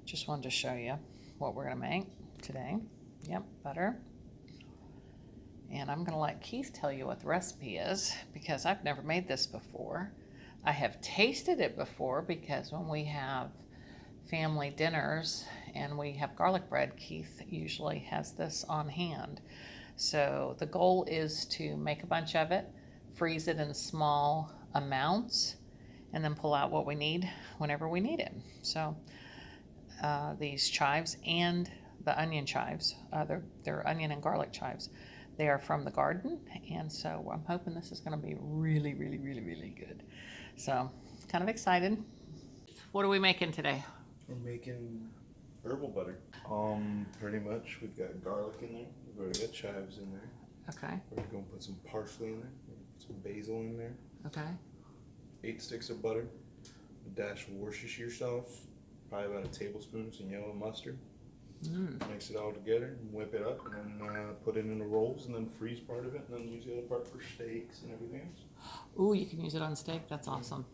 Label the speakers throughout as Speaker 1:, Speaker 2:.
Speaker 1: just wanted to show you what we're going to make today. Yep, butter. And I'm going to let Keith tell you what the recipe is because I've never made this before. I have tasted it before because when we have family dinners and we have garlic bread, Keith usually has this on hand. So the goal is to make a bunch of it, freeze it in small amounts, and then pull out what we need whenever we need it. So these chives and the onion chives, they're onion and garlic chives. They are from the garden, and so I'm hoping this is going to be really, really, really, really good. So, kind of excited. What are we making today?
Speaker 2: We're making herbal butter. Pretty much. We've got garlic in there. We've already got chives in there.
Speaker 1: Okay.
Speaker 2: We're going to put some parsley in there. We're going to put some basil in there.
Speaker 1: Okay.
Speaker 2: 8 sticks of butter. A dash of Worcestershire sauce. Probably about a tablespoon of some yellow mustard. Mix it all together, whip it up, and then put it in the rolls, and then freeze part of it, and then use the other part for steaks and everything else.
Speaker 1: Ooh, you can use it on steak. That's awesome.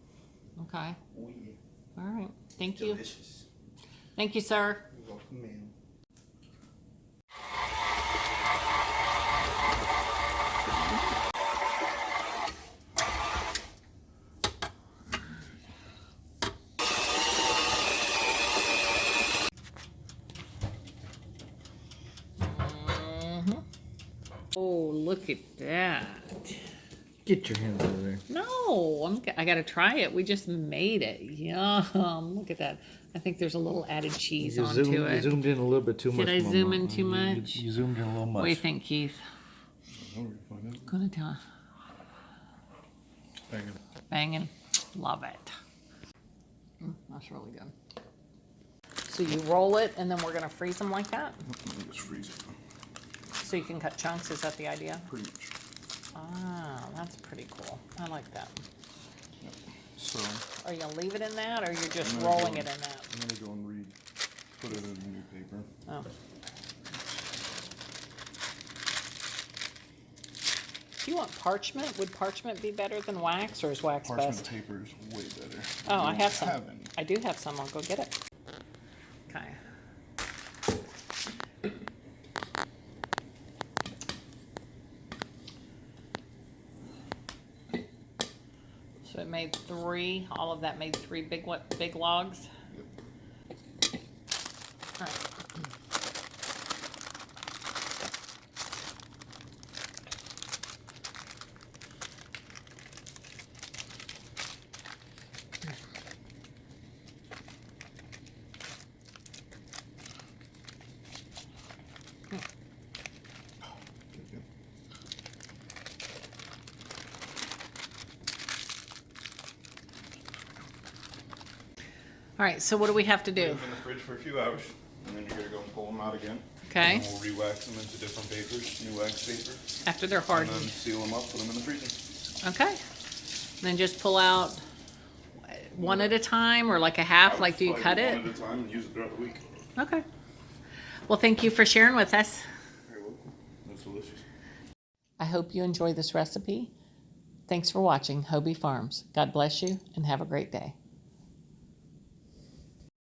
Speaker 1: Okay.
Speaker 2: Oh yeah.
Speaker 1: All right. Thank you.
Speaker 2: Delicious.
Speaker 1: Thank you, sir.
Speaker 2: You're welcome, man.
Speaker 1: Oh, look at that.
Speaker 2: Get your hands over there.
Speaker 1: No, I got to try it. We just made it. Yum. Look at that. I think there's a little added cheese onto it.
Speaker 2: You zoomed in a little bit too much.
Speaker 1: Did I zoom in too much?
Speaker 2: You zoomed in a little much.
Speaker 1: What do you think, Keith? Gonna tell.
Speaker 2: Banging.
Speaker 1: Banging. Love it. That's really good. So you roll it, and then we're gonna freeze them like that?
Speaker 2: Just freeze it.
Speaker 1: So you can cut chunks, is that the idea?
Speaker 2: Pretty much.
Speaker 1: Ah, that's pretty cool. I like that.
Speaker 2: Yep. So.
Speaker 1: Are you gonna leave it in that, or you're just rolling it in that?
Speaker 2: I'm gonna go and put it in a new paper.
Speaker 1: Oh. Do you want parchment? Would parchment be better than wax, or is wax
Speaker 2: Parchment
Speaker 1: best?
Speaker 2: paper is way better.
Speaker 1: Oh, I have some.
Speaker 2: Have any.
Speaker 1: I do have some. I'll go get it. Okay. So it made 3. All of that made 3 big logs.
Speaker 2: Yep.
Speaker 1: All right. All right, so what do we have to do?
Speaker 2: Leave them in the fridge for a few hours, and then you're gonna go and pull them out again.
Speaker 1: Okay.
Speaker 2: And we'll re-wax them into different papers, new wax paper.
Speaker 1: After they're
Speaker 2: And
Speaker 1: hardened.
Speaker 2: then seal them up, put them in the freezer.
Speaker 1: Okay. Then just pull out one at a time, or like a half, like do you cut it?
Speaker 2: One at a time and use it throughout the week.
Speaker 1: Okay. Well, thank you for sharing with us.
Speaker 2: Very welcome. That's delicious.
Speaker 1: I hope you enjoy this recipe. Thanks for watching Hobie Farms. God bless you and have a great day.